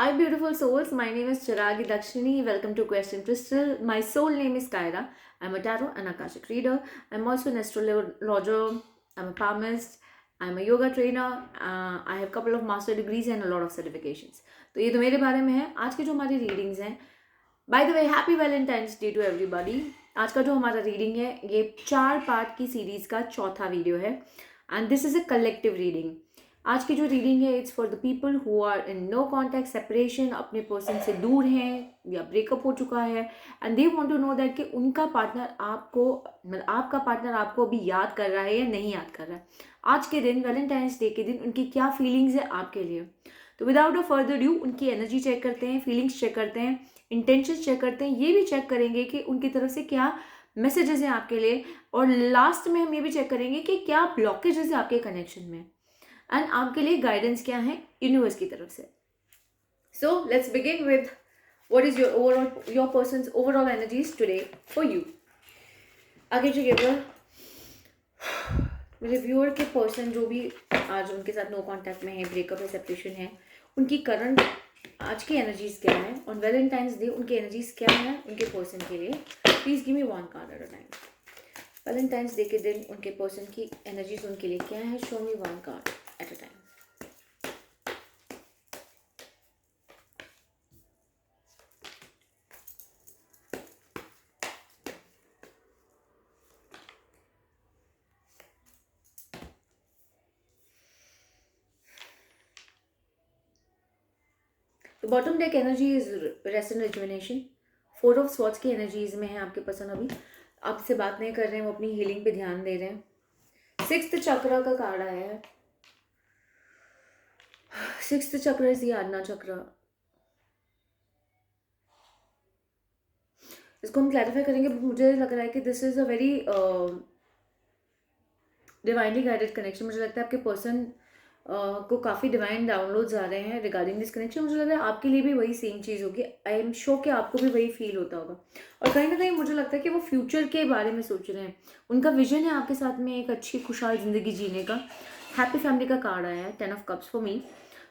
Hi, beautiful souls. My name is Chiragi Dakshini. Welcome to Question Crystal. My soul name is Kyra. I'm a tarot and Akashic reader. I'm also an astrologer. I'm a palmist. I'm a yoga trainer. I have a couple of master degrees and a lot of certifications. तो ये तो मेरे बारे में है. आज की जो हमारी रीडिंग्स हैं, by the way happy Valentine's Day to everybody. आज का जो हमारा रीडिंग है ये 4 पार्ट की सीरीज का चौथा वीडियो है and this is a collective reading. आज की जो रीडिंग है it's for the people who are in no contact separation, अपने पर्सन से दूर हैं या ब्रेकअप हो चुका है and they want to know that कि उनका पार्टनर आपको, मतलब आपका पार्टनर आपको अभी याद कर रहा है या नहीं याद कर रहा है. आज के दिन, वैलेंटाइंस डे के दिन, उनकी क्या फीलिंग्स है आपके लिए. तो विदाउट अ फर्दर ड्यू उनकी एनर्जी चेक करते हैं, फीलिंग्स चेक करते हैं, इंटेंशंस चेक करते हैं. ये भी चेक करेंगे कि उनकी तरफ से क्या मैसेजेस हैं आपके लिए, और लास्ट में हम ये भी चेक करेंगे कि क्या ब्लॉकेजेस है आपके कनेक्शन में एंड आपके लिए गाइडेंस क्या है यूनिवर्स की तरफ से. So let's begin with what is your persons overall energies today for you. आगे जो केवल मेरे व्यूअर के पर्सन जो भी आज उनके साथ नो कांटेक्ट में है, ब्रेकअप है, सेपरेशन है, उनकी करंट आज की एनर्जीज क्या है, ऑन वैलेंटाइंस डे उनकी एनर्जीज क्या है उनके पर्सन के लिए. Please give me one card at a time. Valentine's day के दिन उनके पर्सन की एनर्जीज उनके लिए क्या है. Show me one card at a time. तो bottom deck energy is rest and rejuvenation. 4 of swords की एनर्जीज में है आपके पर्सन. अभी आपसे बात नहीं कर रहे हैं, वो अपनी हीलिंग पे ध्यान दे रहे हैं. 6th चक्र का कार्ड आया है. 6th चक्र इज द आज्ञा चक्र. इसको हम क्लैरिफाई करेंगे. मुझे लग रहा है कि this is a very divinely guided connection. मुझे लगता है आपके पर्सन को काफ़ी डिवाइन डाउनलोड्स आ रहे हैं रिगार्डिंग दिस कनेक्शन. मुझे लग रहा है आपके लिए भी वही सेम चीज़ होगी. आई एम श्योर कि आपको भी वही फील होता होगा. और कहीं ना कहीं मुझे लगता है कि वो फ्यूचर के बारे में सोच रहे हैं. उनका विजन है आपके साथ में एक अच्छी खुशहाल ज़िंदगी जीने का. हैप्पी फैमिली का कार्ड आया है, 10 ऑफ कप्स फॉर मी.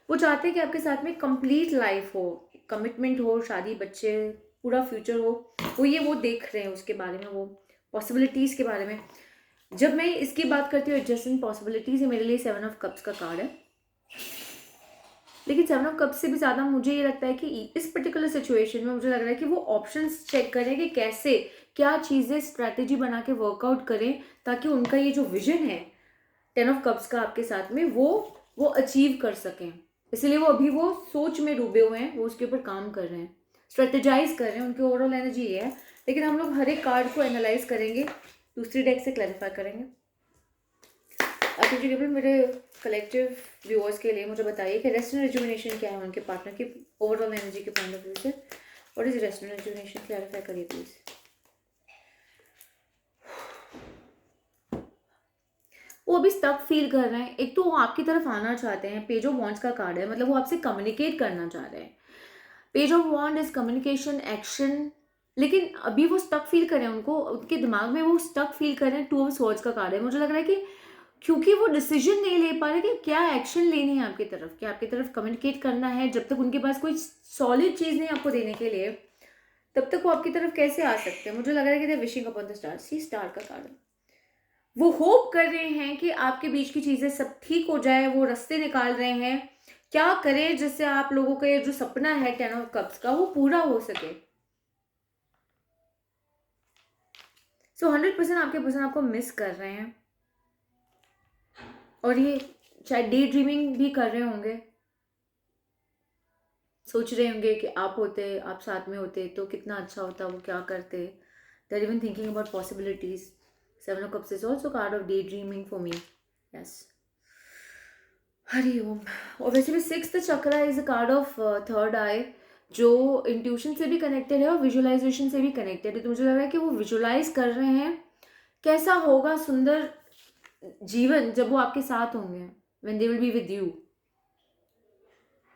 वो चाहते हैं कि आपके साथ में कंप्लीट लाइफ हो, कमिटमेंट हो, शादी, बच्चे, पूरा फ्यूचर हो. वो देख रहे हैं उसके बारे में, वो पॉसिबिलिटीज़ के बारे में. जब मैं इसकी बात करती हूँ एडजस्टिंग पॉसिबिलिटीज, मेरे लिए 7 ऑफ कप्स का कार्ड है. लेकिन 7 ऑफ कप्स से भी ज़्यादा मुझे ये लगता है कि इस पर्टिकुलर सिचुएशन में मुझे लग रहा है कि वो ऑप्शंस चेक करें कि कैसे क्या चीज़ें स्ट्रैटेजी बना के वर्कआउट करें ताकि उनका ये जो विजन है 10 ऑफ कप्स का आपके साथ में वो अचीव कर सकें. इसलिए वो सोच में डूबे हुए हैं, वो उसके ऊपर काम कर रहे हैं, स्ट्रेटेजाइज कर रहे हैं. उनकी ओवरऑल एनर्जी ये है. लेकिन हम लोग हर एक कार्ड को एनालाइज करेंगे, दूसरी डेक से क्लैरिफाई करेंगे. अब मुझे केवल मेरे कलेक्टिव व्यूअर्स के लिए मुझे बताइए कि रेस्ट एंड रिजुविनेशन क्या है उनके पार्टनर की ओवरऑल एनर्जी के पॉइंट ऑफ व्यू से. What is rest and rejuvenation, clarify करिए प्लीज. वो अभी स्टक फील कर रहे हैं. एक तो वो आपकी तरफ आना चाहते हैं. पेज ऑफ वॉन्ड्स का कार्ड है, मतलब वो आपसे कम्युनिकेट करना चाह रहे हैं. Page of wand is communication, action. लेकिन अभी वो स्टक फील कर रहे हैं, उनको उनके दिमाग में वो स्टक फील कर रहे हैं. 2 ऑफ स्वॉर्ड्स का कार्ड है. मुझे लग रहा है कि क्योंकि वो डिसीजन नहीं ले पा रहे कि क्या एक्शन लेनी है आपकी तरफ, क्या आपकी तरफ कम्युनिकेट करना है. जब तक उनके पास कोई सॉलिड चीज़ नहीं आपको देने के लिए, तब तक वो आपकी तरफ कैसे आ सकते हैं. मुझे लग रहा है कि they wishing upon the star. सी स्टार का कार्ड है. वो होप कर रहे हैं कि आपके बीच की चीज़ें सब ठीक हो जाए. वो रास्ते निकाल रहे हैं क्या करें जिससे आप लोगों का ये जो सपना है 10 ऑफ कप्स का वो पूरा हो सके. सो 100% आपके पर्सन आपको मिस कर रहे हैं और ये शायद डे ड्रीमिंग भी कर रहे होंगे. सोच रहे होंगे कि आप होते, आप साथ में होते तो कितना अच्छा होता, वो क्या करते. They are even thinking about possibilities. 7 of cups is also card of daydreaming for me. Yes, Hari Om. और वैसे भी 6th chakra is a card of third eye, जो इंट्यूशन से भी कनेक्टेड है और विजुअलाइजेशन से भी कनेक्टेड है. तो मुझे लग रहा है कि वो विजुअलाइज कर रहे हैं कैसा होगा सुंदर जीवन जब वो आपके साथ होंगे, when they will be with you.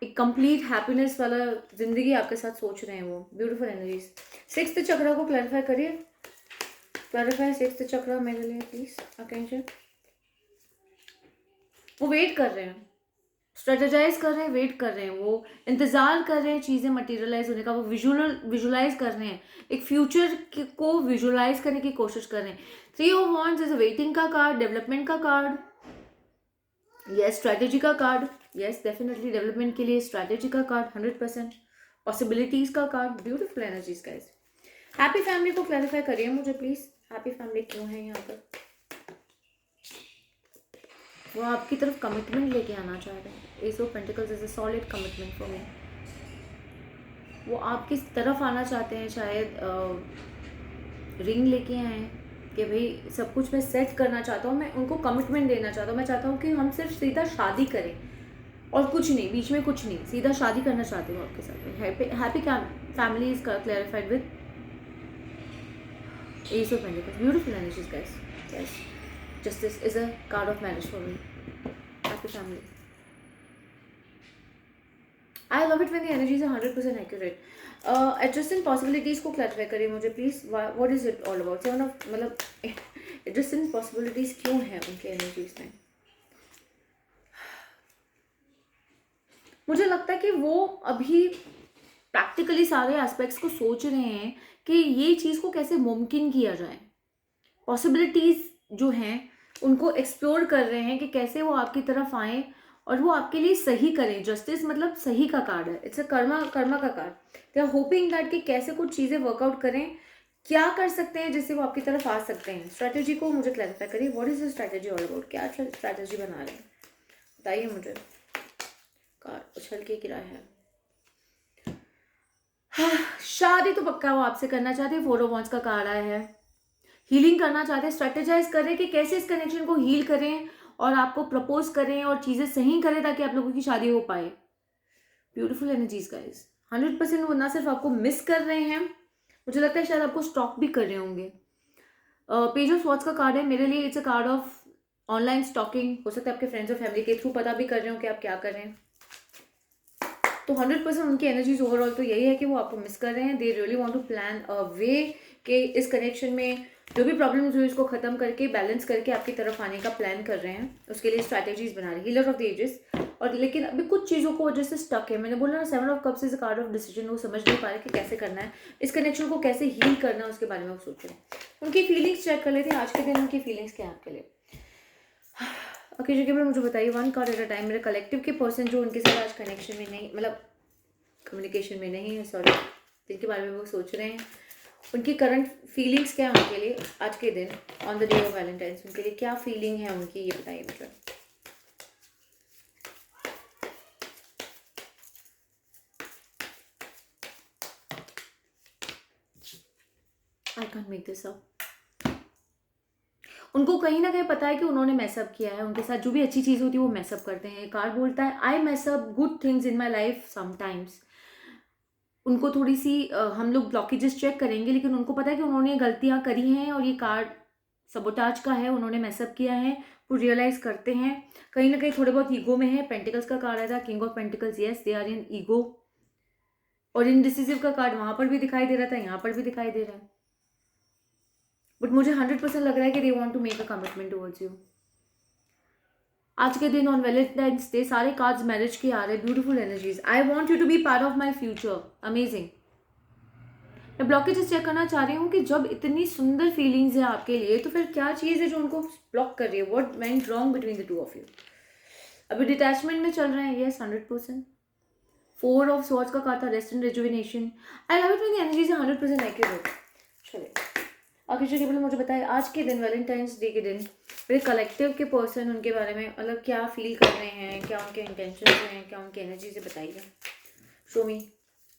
एक कंप्लीट हैप्पीनेस वाला जिंदगी आपके साथ सोच रहे हैं वो. Beautiful energies. 6th चक्र को क्लैरिफाई करिए. क्लैरिफाई 6th चक्र मेरे लिए प्लीज. अटेंशन. वो वेट कर रहे हैं. स्ट्रेटेजाइज कर रहे हैं, वेट कर रहे हैं, वो इंतज़ार कर रहे हैं चीज़ें मटेरियलाइज होने का, वो विजुलाइज कर रहे हैं, एक फ्यूचर को विजुलाइज करने की कोशिश कर रहे हैं। 3 ऑफ Wands इज वेटिंग का कार्ड, डेवलपमेंट का कार्ड, यस स्ट्रैटेजी का कार्ड, यस डेफिनेटली डेवलपमेंट के लिए स्ट्रैटेजी का कार्ड 100%, पॉसिबिलिटीज का card, beautiful energies guys. Happy family को क्लैरिफाई करिए मुझे प्लीज, हैप्पी फैमिली क्यों है यहाँ पर? वो आपकी तरफ कमिटमेंट लेके आना चाह रहे हैं। S of pentacles is a solid commitment for me. वो आपकी तरफ आना चाहते हैं, शायद रिंग लेके आए हैं कि भाई सब कुछ मैं सेट करना चाहता हूँ, मैं उनको कमिटमेंट देना चाहता हूँ, मैं चाहता हूँ कि हम सिर्फ सीधा शादी करें और कुछ नहीं, बीच में कुछ नहीं, सीधा शादी करना चाहते हो आपके साथ। Happy family is clarified with S of pentacles, beautiful energies guys. Yes, justice is a card of marriage for me. Happy family. I love it when the energies are 100% accurate. Adjacent possibilities को clarify करिए मुझे please. What is it all about? मतलब adjacent possibilities क्यों हैं उनके energies में? मुझे लगता है कि वो अभी प्रैक्टिकली सारे एस्पेक्ट्स को सोच रहे हैं कि ये चीज़ को कैसे मुमकिन किया जाए। पॉसिबिलिटीज जो हैं उनको एक्सप्लोर कर रहे हैं कि कैसे वो आपकी तरफ आए और वो आपके लिए सही करें। जस्टिस मतलब सही का कार्ड है, इट्स अ कर्मा का card. They are hoping that कि कैसे कुछ चीज़ें वर्कआउट करें, क्या कर सकते हैं जिससे वो आपकी तरफ आ सकते हैं। स्ट्रैटेजी को मुझे क्लैरिफाई करिए, what is the strategy all about? क्या स्ट्रैटेजी बना रहे हैं बताइए मुझे। कार्ड उछल के गिरा है। शादी तो पक्का वो आपसे करना चाहते हैं। 4 of Wands का कार्ड आया है, हीलिंग करना चाहते हैं, स्ट्रेटेजाइज कर रहे हैं कि कैसे इस कनेक्शन को हील करें और आपको प्रपोज करें और चीज़ें सही करें ताकि आप लोगों की शादी हो पाए। ब्यूटीफुल एनर्जीज गाइस, 100% वो ना सिर्फ आपको मिस कर रहे हैं, मुझे लगता है शायद आपको स्टॉक भी कर रहे होंगे। पेज ऑफ स्वॉर्ड्स का कार्ड है, मेरे लिए it's a card of online stalking. हो सकता है आपके फ्रेंड्स और फैमिली के थ्रू पता भी कर रहे हो कि आप क्या कर रहे हैं। तो 100% उनकी एनर्जीज ओवरऑल तो यही है कि वो आपको मिस कर रहे हैं। They really want to plan a way कि इस कनेक्शन में जो भी प्रॉब्लम्स हुई उसको खत्म करके बैलेंस करके आपकी तरफ आने का प्लान कर रहे हैं, उसके लिए स्ट्रैटेजीज बना रहे हैं। Healer of the ages. और लेकिन अभी कुछ चीज़ों को वजह से स्टक है। मैंने बोला ना 7 of Cups is a card of decision. वो समझ नहीं पा रहे कि कैसे करना है, इस कनेक्शन को कैसे हील करना है, उसके बारे में वो सोच रहे हैं। उनकी फीलिंग्स चेक कर लेते हैं आज के दिन, उनकी फीलिंग्स क्या है आपके लिए। ओके जी, मुझे बताइए 1 कार्ड एट अ टाइम। मेरे कलेक्टिव के पर्सन जो उनके साथ आज कनेक्शन में नहीं, मतलब कम्युनिकेशन में नहीं है, सॉरी, जिनके बारे में वो सोच रहे हैं, उनकी करंट फीलिंग्स क्या है उनके लिए आज के दिन, on the day of Valentine's. उनके लिए क्या फीलिंग है उनकी, ये बताइए मुझे। I can't make this up. उनको कहीं ना कहीं पता है कि उन्होंने मैसअप किया है, उनके साथ जो भी अच्छी चीज़ होती है वो मैसअप करते हैं। कार्ड बोलता है I mess up good things in my life sometimes. उनको थोड़ी सी हम लोग ब्लॉकेजेस चेक करेंगे, लेकिन उनको पता है कि उन्होंने गलतियां करी हैं और ये कार्ड सबोटाज का है, उन्होंने मैसअप किया है, वो रियलाइज करते हैं। कहीं ना कहीं थोड़े बहुत ईगो में है। पेंटिकल्स का कार्ड आया था, king of pentacles, yes they are in ego. और इनडिसिसिव का कार्ड वहां पर भी दिखाई दे रहा था, यहाँ पर भी दिखाई दे रहा है। बट मुझे 100% लग रहा है कि they want to make a commitment towards you. आज के दिन ऑन वैलेंटाइंस डे सारे कार्ड्स मैरिज के आ रहे हैं। Beautiful energies. I want you to be part of my future. Amazing. मैं ब्लॉकेजेस चेक करना चाह रही हूँ कि जब इतनी सुंदर फीलिंग्स है आपके लिए, तो फिर क्या चीज़ है जो उनको ब्लॉक कर रही है। What went wrong between the two of you? अभी डिटैचमेंट में चल रहे हैं, यस 100%। 4 of Swords का कार्ड था, rest and rejuvenation. I love it when the energies are 100% accurate. चलिए आखिर चलिए मुझे बताइए आज के दिन, वैलेंटाइंस डे के दिन, मेरे कलेक्टिव के पर्सन, उनके बारे में मतलब क्या फील कर रहे हैं, क्या उनके इंटेंशन हैं, क्या उनकी एनर्जीज है, बताइए। शो मी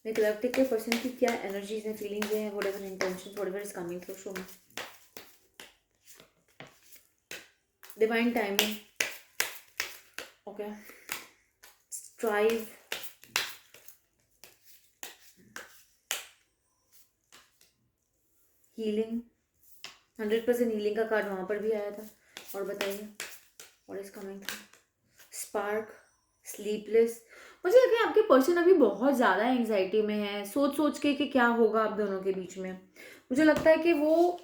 मेरे कलेक्टिव के पर्सन की क्या एनर्जीज हैं, फीलिंग्स हैं, whatever intentions, whatever is coming through. Show me divine timing. Okay, strive, healing. 100% healing का कार्ड वहाँ पर भी आया था। और बताइए what is coming through. Spark, sleepless. मुझे लगता है आपके पर्सन अभी बहुत ज़्यादा एंग्जाइटी में है, सोच सोच के कि क्या होगा आप दोनों के बीच में। मुझे लगता है कि वो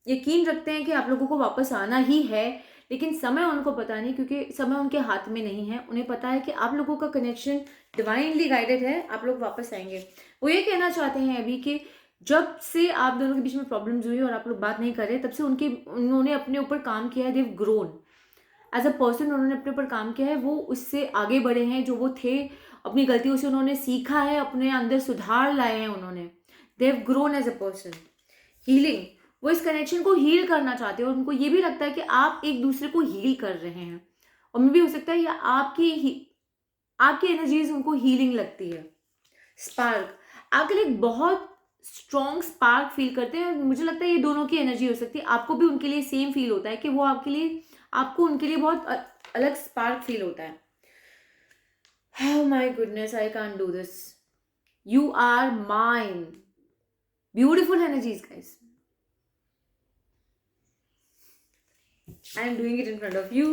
यकीन रखते हैं कि आप लोगों को वापस आना ही है, लेकिन समय उनको पता नहीं, क्योंकि समय उनके हाथ में नहीं है। उन्हें पता है कि आप लोगों का कनेक्शन डिवाइनली गाइडेड है, आप लोग वापस आएंगे। वो ये कहना चाहते हैं अभी कि जब से आप दोनों के बीच में प्रॉब्लम्स हुई और आप लोग बात नहीं कर रहे, तब से उन्होंने अपने ऊपर काम किया है। देव ग्रोन एज अ पर्सन, उन्होंने अपने ऊपर काम किया है, वो उससे आगे बढ़े हैं। जो वो थे, अपनी गलतियों से उन्होंने सीखा है, अपने अंदर सुधार लाए हैं उन्होंने। They've grown as a person. Healing, वो इस कनेक्शन को हील करना चाहते हैं और उनको ये भी लगता है कि आप एक दूसरे को हील कर रहे हैं। और मे भी हो सकता है या आपकी एनर्जीज उनको हीलिंग लगती है। स्पार्क, आपके लिए एक बहुत स्ट्रॉन्ग स्पार्क फील करते हैं और मुझे लगता है ये दोनों की एनर्जी हो सकती है। आपको भी उनके लिए सेम फील होता है कि वो आपको उनके लिए बहुत अलग स्पार्क फील होता है। Oh my goodness, I can't do this. You are mine. Beautiful energies, guys. I am doing it in front of you.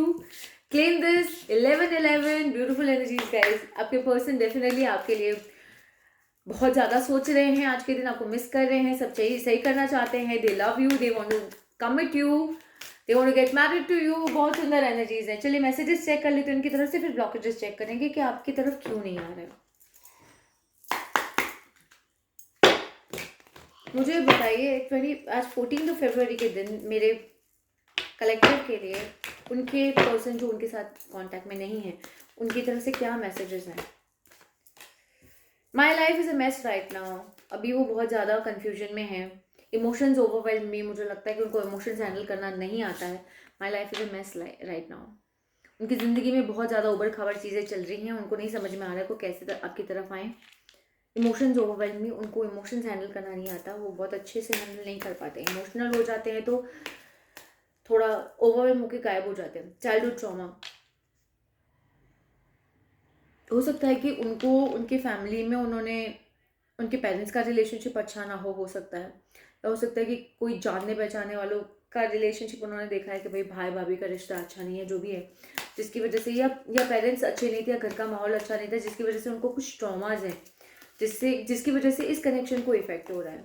Claim this 1111 beautiful energies, guys. आपके पर्सन डेफिनेटली आपके लिए बहुत ज़्यादा सोच रहे हैं, आज के दिन आपको मिस कर रहे हैं, सब सही करना चाहते हैं। They love you, they want to come with you, they want to get married to you. बहुत सुंदर एनर्जीज हैं। चलिए मैसेजेस चेक कर लेते हैं उनकी तरफ से, फिर ब्लॉकेजेस चेक करेंगे कि आपकी तरफ क्यों नहीं आ रहे। मुझे बताइए आज 14 फरवरी के दिन मेरे कलेक्टिव के लिए उनके पर्सन जो उनके साथ कांटेक्ट में नहीं है, उनकी तरफ से क्या मैसेजेस हैं। My life is a mess right now. अभी वो बहुत ज़्यादा कन्फ्यूजन में है। इमोशंस ओवरवेल्म में, मुझे लगता है कि उनको इमोशंस हैंडल करना नहीं आता है। My life is a mess right now. उनकी ज़िंदगी में बहुत ज़्यादा उबड़ खाबड़ चीज़ें चल रही हैं, उनको नहीं समझ में आ रहा है को कैसे आपकी तरफ आएँ। इमोशंस ओवरवेल्म में, उनको इमोशंस हैंडल करना नहीं आता, वो बहुत अच्छे से हैंडल नहीं कर पाते। इमोशनल हो जाते हैं तो थोड़ा ओवरवेल्म होकर गायब हो जाते हैं। चाइल्डहुड ट्रॉमा, हो सकता है कि उनको उनके फैमिली में उनके पेरेंट्स का रिलेशनशिप अच्छा ना हो सकता है। या हो सकता है कि कोई जानने पहचाने वालों का रिलेशनशिप उन्होंने देखा है कि भाई भाई भाभी का रिश्ता अच्छा नहीं है, जो भी है, जिसकी वजह से या पेरेंट्स अच्छे नहीं थे या घर का माहौल अच्छा नहीं था, जिसकी वजह से उनको कुछ ट्रॉमाज हैं, जिसकी वजह से इस कनेक्शन को इफेक्ट हो रहा है।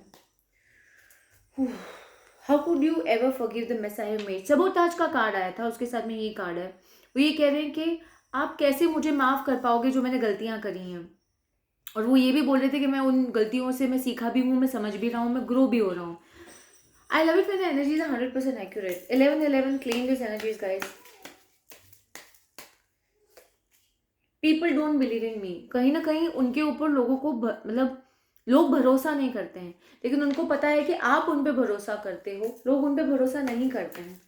How could you ever forgive the mess I have made. Sabotage का कार्ड आया था, उसके साथ में ये कार्ड है। वो ये कह रहे हैं कि आप कैसे मुझे माफ़ कर पाओगे जो मैंने गलतियां करी हैं। और वो ये भी बोल रहे थे कि मैं उन गलतियों से मैं सीखा भी हूँ, मैं समझ भी रहा हूँ, मैं ग्रो भी हो रहा हूँ। I love it when the energies are 100% accurate. 1111 claim this energies guys. People don't believe in me. कहीं ना कहीं उनके ऊपर लोगों को मतलब लोग भरोसा नहीं करते हैं, लेकिन उनको पता है कि आप उन पर भरोसा करते हो। लोग उन पर भरोसा नहीं करते हैं।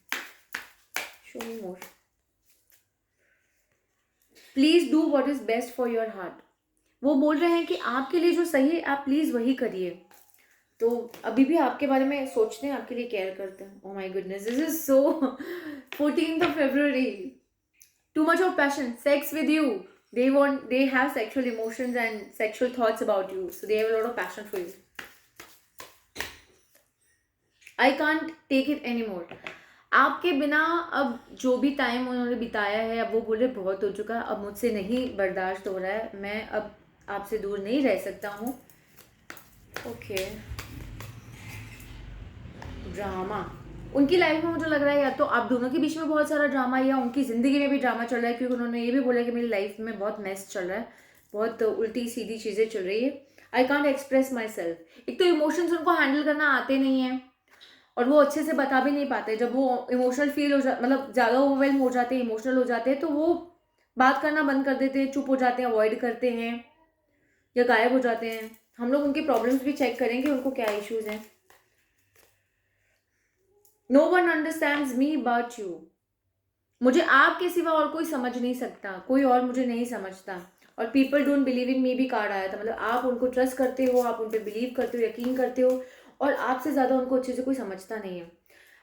Show me more. Please do what is best for your heart. वो बोल रहे हैं कि आपके लिए जो सही है आप प्लीज वही करिए। तो अभी भी आपके बारे में सोचते हैं, आपके लिए केयर करते हैं। Oh my goodness, this is so 14th February. Too much of passion, sex with you. They have sexual emotions and sexual thoughts about you, so they have a lot of passion for you. I can't take it anymore. आपके बिना अब जो भी time उन्होंने बिताया है, अब वो बोले बहुत हो चुका, अब मुझसे नहीं बर्दाश्त हो रहा है, मैं अब आपसे दूर नहीं रह सकता हूँ। ओके, ड्रामा उनकी लाइफ में मुझे लग रहा है या तो आप दोनों के बीच में बहुत सारा ड्रामा, या उनकी ज़िंदगी में भी ड्रामा चल रहा है, क्योंकि उन्होंने ये भी बोला कि मेरी लाइफ में बहुत मेस चल रहा है, बहुत उल्टी सीधी चीज़ें चल रही है। I can't express my self. एक तो इमोशंस उनको हैंडल करना आते नहीं है और वो अच्छे से बता भी नहीं पाते। जब वो इमोशनल फील हो मतलब ज़्यादा ओवरवेल्म हो जाते हैं, इमोशनल हो जाते हैं, तो वो बात करना बंद कर देते हैं, चुप हो जाते हैं, अवॉइड करते हैं या गायब हो जाते हैं। हम लोग उनके प्रॉब्लम्स भी चेक करेंगे, उनको क्या इश्यूज़ हैं। No one understands me but you. मुझे आपके सिवा और कोई समझ नहीं सकता, कोई और मुझे नहीं समझता। और पीपल डोंट बिलीव इन मी भी कार्ड आया था, मतलब आप उनको ट्रस्ट करते हो, आप उन पर बिलीव करते हो, यकीन करते हो, और आपसे ज़्यादा उनको अच्छे से कोई समझता नहीं है।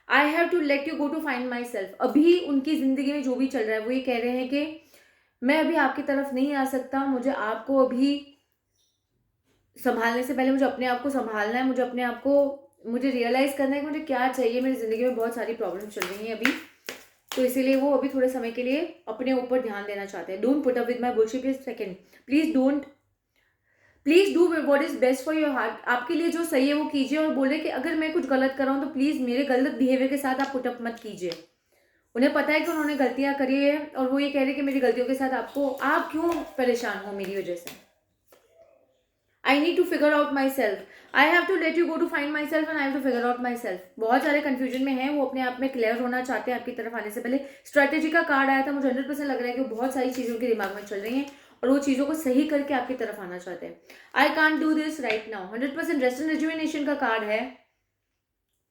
I have to let you go to find myself. अभी उनकी ज़िंदगी में जो भी चल रहा है, वो ये कह रहे हैं कि मैं अभी आपकी तरफ नहीं आ सकता, मुझे आपको अभी संभालने से पहले मुझे अपने आप को संभालना है, मुझे रियलाइज़ करना है कि मुझे क्या चाहिए। मेरी ज़िंदगी में बहुत सारी प्रॉब्लम चल रही हैं अभी, तो इसीलिए वो अभी थोड़े समय के लिए अपने ऊपर ध्यान देना चाहते हैं। Don't put up with my bullshit second. Please do what is best for your heart. आपके लिए जो सही है वो कीजिए, और बोले कि अगर मैं कुछ गलत कर रहा हूँ तो प्लीज़ मेरे गलत बिहेवियर के साथ आप पुट अप मत कीजिए। उन्हें पता है कि उन्होंने गलतियां करी है और वो ये कह रहे हैं कि मेरी गलतियों के साथ आप क्यों परेशान हो मेरी वजह से। I need to figure out myself. I have to let you go to find myself and I have to figure out myself. बहुत सारे कंफ्यूजन में हैं, वो अपने आप में क्लियर होना चाहते हैं आपकी तरफ आने से पहले। स्ट्रैटेजी का कार्ड आया था, मुझे 100% लग रहा है कि वो बहुत सारी चीज़ें उनके दिमाग में चल रही हैं और वो चीज़ों को सही करके आपकी तरफ आना चाहते हैं। I can't do this right now. 100% rest and rejuvenation का कार्ड है,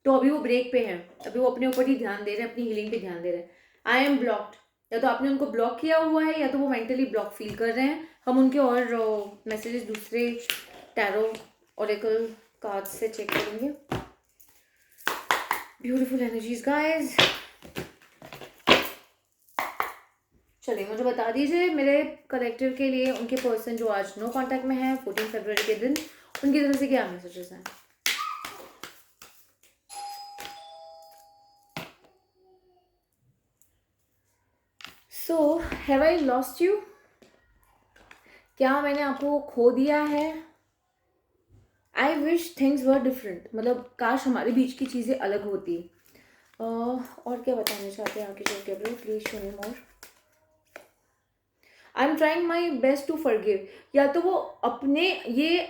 तो अभी वो ब्रेक पे हैं, अभी वो अपने ऊपर ही ध्यान दे रहे हैं, अपनी हीलिंग पे ध्यान दे रहे हैं। आई एम ब्लॉक्ड, या तो आपने उनको ब्लॉक किया हुआ है या तो वो मेंटली ब्लॉक फील कर रहे हैं। हम उनके और मैसेजेस दूसरे टैरो ओरेकल कार्ड से चेक करेंगे। ब्यूटीफुल एनर्जीज गाइस, चलिए मुझे बता दीजिए मेरे कलेक्टिव के लिए उनके पर्सन जो आज नो कांटेक्ट में है 14 फरवरी के दिन, उनकी तरफ से क्या मैसेजेस हैं। So have I lost you, क्या मैंने आपको खो दिया है। I wish things were different, मतलब काश हमारे बीच की चीज़ें अलग होती। और क्या बताना चाहते हैं आपके जो कैब्रो, please show me more. I am trying my best to forgive, या तो वो अपने, ये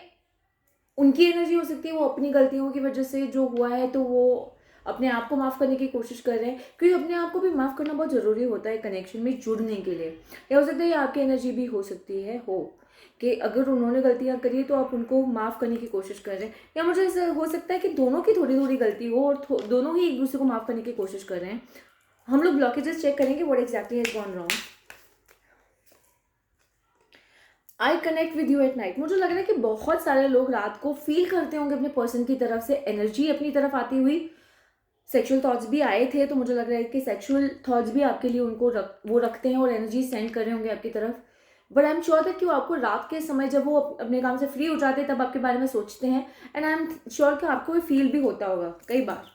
उनकी एनर्जी हो सकती है, वो अपनी गलतियों की वजह से जो हुआ है तो वो अपने आप को माफ़ करने की कोशिश कर रहे हैं, क्योंकि अपने आप को भी माफ़ करना बहुत ज़रूरी होता है कनेक्शन में जुड़ने के लिए। या हो सकता है ये आपकी एनर्जी भी हो सकती है कि अगर उन्होंने गलतियां करी तो आप उनको माफ़ करने की कोशिश कर रहे हैं, या मुझे ऐसा हो सकता है कि दोनों की थोड़ी थोड़ी गलती हो और दोनों ही एक दूसरे को माफ़ करने की कोशिश कर रहे हैं। हम लोग ब्लॉकेजेस चेक करेंगे what exactly has gone wrong. I connect with you at night, मुझे लग रहा है कि बहुत सारे लोग रात को फील करते होंगे अपने पर्सन की तरफ से एनर्जी अपनी तरफ आती हुई। सेक्सुअल थॉट्स भी आए थे, तो मुझे लग रहा है कि सेक्सुअल थॉट्स भी आपके लिए उनको वो रखते हैं और एनर्जी सेंड कर रहे होंगे आपकी तरफ। But I am sure that कि वो आपको रात के समय जब वो अपने काम से फ्री हो जाते हैं तब आपके बारे में सोचते हैं, एंड आई एम श्योर कि आपको भी फील भी होता होगा कई बार।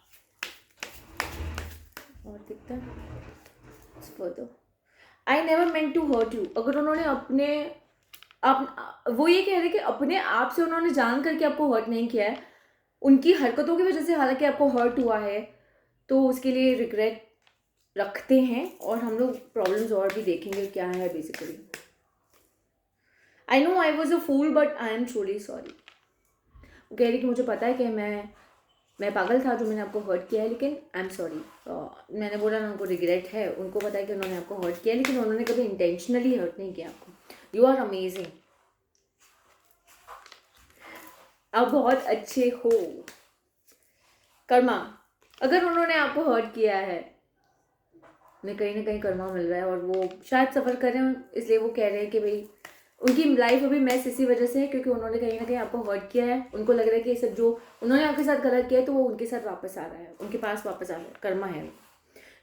और दिखता है I never meant to hurt you, अगर उन्होंने अपने वो ये कह रहे कि अपने आप से उन्होंने जान करके आपको हर्ट नहीं किया है, उनकी हरकतों की वजह से हालांकि आपको हर्ट हुआ है, तो उसके लिए रिग्रेट रखते हैं और हम लोग प्रॉब्लम्स और भी देखेंगे क्या है basically. I know I was a fool but I am truly sorry, वो कह रही कि मुझे पता है कि मैं पागल था जो मैंने आपको हर्ट किया है, लेकिन आई एम सॉरी। मैंने बोला ना, उनको रिग्रेट है, उनको पता है कि उन्होंने आपको हर्ट किया लेकिन उन्होंने कभी इंटेंशनली हर्ट नहीं किया आपको। यू आर अमेजिंग, आप बहुत अच्छे हो। कर्मा, अगर उन्होंने आपको हर्ट किया है, उन्हें कहीं ना कहीं कर्मा मिल रहा है और वो शायद सफ़र कर रहे हैं, इसलिए वो कह रहे हैं कि भाई उनकी लाइफ अभी मैस इसी वजह से है क्योंकि उन्होंने कहीं ना कहीं आपको हर्ट किया है। उनको लग रहा है कि ये सब जो उन्होंने आपके साथ गलत किया है तो वो उनके साथ वापस आ रहा है, उनके पास वापस आ रहा है, कर्मा है।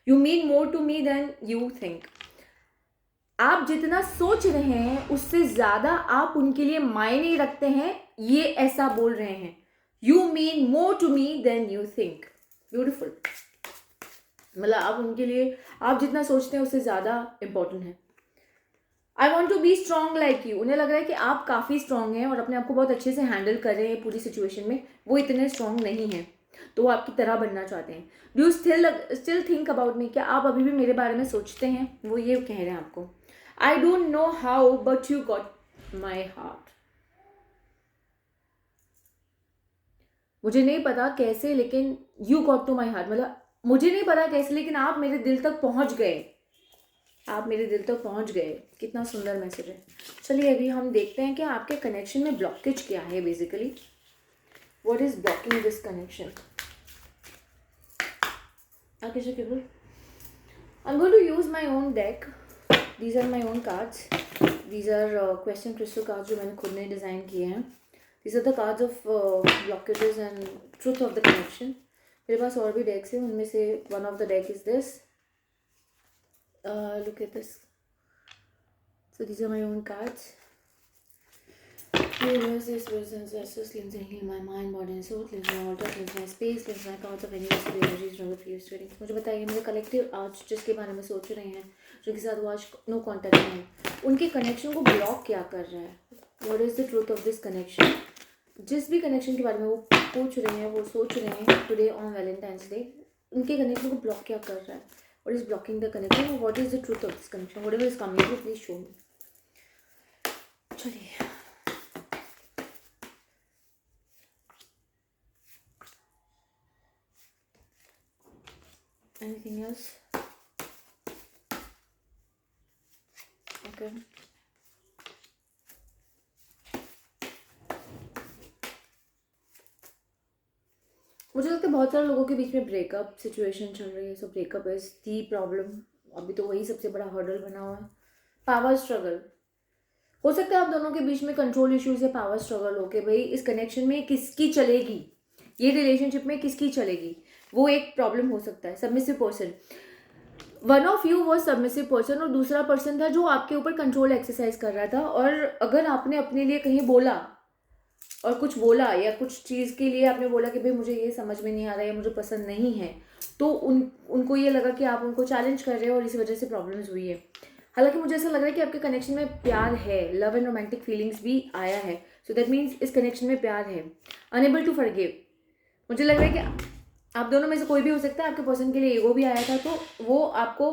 You mean more to me than you think, आप जितना सोच रहे हैं उससे ज़्यादा आप उनके लिए मायने रखते हैं, ये ऐसा बोल रहे हैं। You mean more to me than you think, beautiful, मतलब आप उनके लिए आप जितना सोचते हैं उससे ज़्यादा इम्पोर्टेंट है। I want to be strong like you, उन्हें लग रहा है कि आप काफ़ी स्ट्रॉन्ग हैं और अपने आप को बहुत अच्छे से हैंडल कर रहे हैं पूरी सिचुएशन में, वो इतने स्ट्रॉन्ग नहीं हैं तो वो आपकी तरह बनना चाहते हैं। Do you still think about me, क्या आप अभी भी मेरे बारे में सोचते हैं, वो ये कह रहे हैं आपको। I don't know how but you got my heart, मुझे नहीं पता कैसे लेकिन you got to my heart, मतलब मुझे नहीं पता कैसे लेकिन आप मेरे दिल तक पहुंच गए, आप मेरे दिल तक पहुंच गए। कितना सुंदर मैसेज है। चलिए अभी हम देखते हैं कि आपके कनेक्शन में ब्लॉकेज क्या है basically, what is blocking this connection. आगे जो केवल I am going to use my own deck, these are my own cards, these are question crystal cards जो मैंने खुद ने डिज़ाइन किए हैं। These are the cards of blockages and truth of the connection. मेरे पास और भी डेक्स हैं, उनमें से one of the deck is this. Look at this. So these are my own cards. Universe, this person, ancestors, cleanse and heal my mind, body and soul, cleanse my altar, cleanse my space, cleanse my cards of any necessary energies from the previous readings. मुझे बताइए मेरे collective आज जिसके बारे में सोच रहे हैं, जिनके साथ वो आज नो कॉन्टैक्ट में है, उनके कनेक्शन को ब्लॉक क्या कर रहा है। What is the truth of this connection. जिस भी कनेक्शन के बारे में वो पूछ रहे हैं, वो सोच रहे हैं टुडे ऑन वैलेंटाइंस डे, उनके कनेक्शन को ब्लॉक क्या कर रहा है। What is blocking the connection? Or what is the truth of this connection? Whatever is coming through, please show me. चलिए, anything else? Okay. मुझे लगता है बहुत सारे लोगों के बीच में ब्रेकअप सिचुएशन चल रही है. So breakup is the problem. अभी तो वही सबसे बड़ा हर्डल बना हुआ है. पावर स्ट्रगल हो सकता है आप दोनों के बीच में. कंट्रोल इश्यूज या पावर स्ट्रगल हो के भाई इस कनेक्शन में किसकी चलेगी, ये रिलेशनशिप में किसकी चलेगी, वो एक प्रॉब्लम हो सकता है. Submissive person, one of you was submissive person और दूसरा पर्सन था जो आपके ऊपर कंट्रोल एक्सरसाइज कर रहा था. और अगर आपने अपने लिए कहीं बोला और कुछ बोला या कुछ चीज़ के लिए आपने बोला कि भाई मुझे ये समझ में नहीं आ रहा है, मुझे पसंद नहीं है, तो उनको ये लगा कि आप उनको चैलेंज कर रहे हो और इस वजह से प्रॉब्लम्स हुई है. हालांकि मुझे ऐसा लग रहा है कि आपके कनेक्शन में प्यार है, लव एंड रोमांटिक फीलिंग्स भी आया है. सो दैट मीन्स इस कनेक्शन में प्यार है. अनेबल टू फॉरगिव, मुझे लग रहा है कि आप दोनों में से कोई भी हो सकता है. आपके पर्सन के लिए ईगो भी आया था, तो वो आपको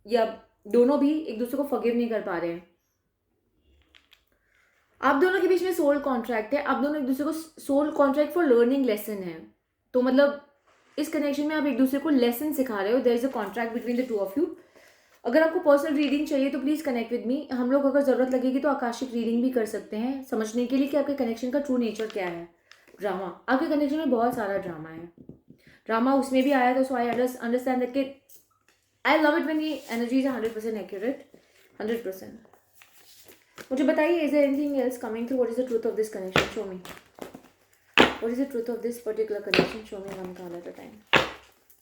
या दोनों भी एक दूसरे को फॉरगिव नहीं कर पा रहे हैं. आप दोनों के बीच में सोल कॉन्ट्रैक्ट है. आप दोनों एक दूसरे को soul contract for learning lesson है. तो मतलब इस कनेक्शन में आप एक दूसरे को लेसन सिखा रहे हो. There is a contract between the two of you. अगर आपको पर्सनल रीडिंग चाहिए तो प्लीज़ कनेक्ट विद मी. हम लोग अगर ज़रूरत लगेगी तो आकाशिक रीडिंग भी कर सकते हैं समझने के लिए कि आपके कनेक्शन का ट्रू नेचर क्या है. ड्रामा, आपके कनेक्शन में बहुत सारा ड्रामा है. ड्रामा उसमें भी आया था. सो आई अंडरस्टैंड दैट कि आई लव इट व्हेन ये एनर्जी इज 100% एक्यूरेट. 100%. मुझे बताइए, is there anything else coming through? What is the truth of this connection? Show me. What is the truth of this particular connection? Show me one card at a time.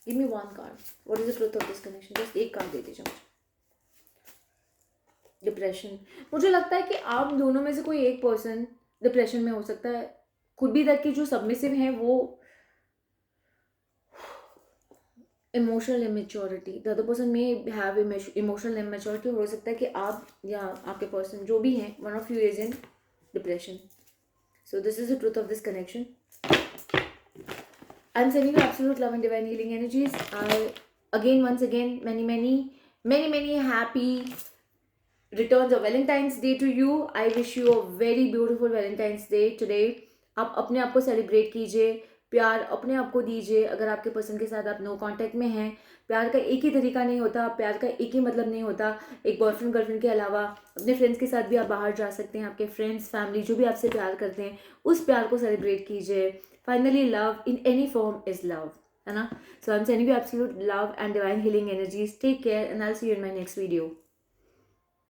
Give me one card. What is the truth of this connection? Just एक card दे दीजिए मुझे. Depression. मुझे लगता है कि आप दोनों में से कोई एक पर्सन डिप्रेशन में हो सकता है. खुद भी तक कि जो सबमिसिव हैं वो emotional immaturity, the other person में हैव इमोशनल इमेच्योरिटी. हो सकता है कि आप या आपके पर्सन जो भी हैं, one of you is in depression. So this is the truth of this connection. I am sending you absolute love and divine healing energies. I again once again many happy returns of Valentine's Day to you. I wish you a very beautiful Valentine's Day today. आप अपने आप को celebrate कीजिए, प्यार अपने आप को दीजिए. अगर आपके पर्सन के साथ आप नो कांटेक्ट में हैं, प्यार का एक ही तरीका नहीं होता, प्यार का एक ही मतलब नहीं होता. एक बॉयफ्रेंड गर्लफ्रेंड के अलावा अपने फ्रेंड्स के साथ भी आप बाहर जा सकते हैं. आपके फ्रेंड्स फैमिली जो भी आपसे प्यार करते हैं, उस प्यार को सेलिब्रेट कीजिए. Finally love in any form is love, है ना. So I am sending you absolute love and divine healing energies. Take care and I will see you in my next video.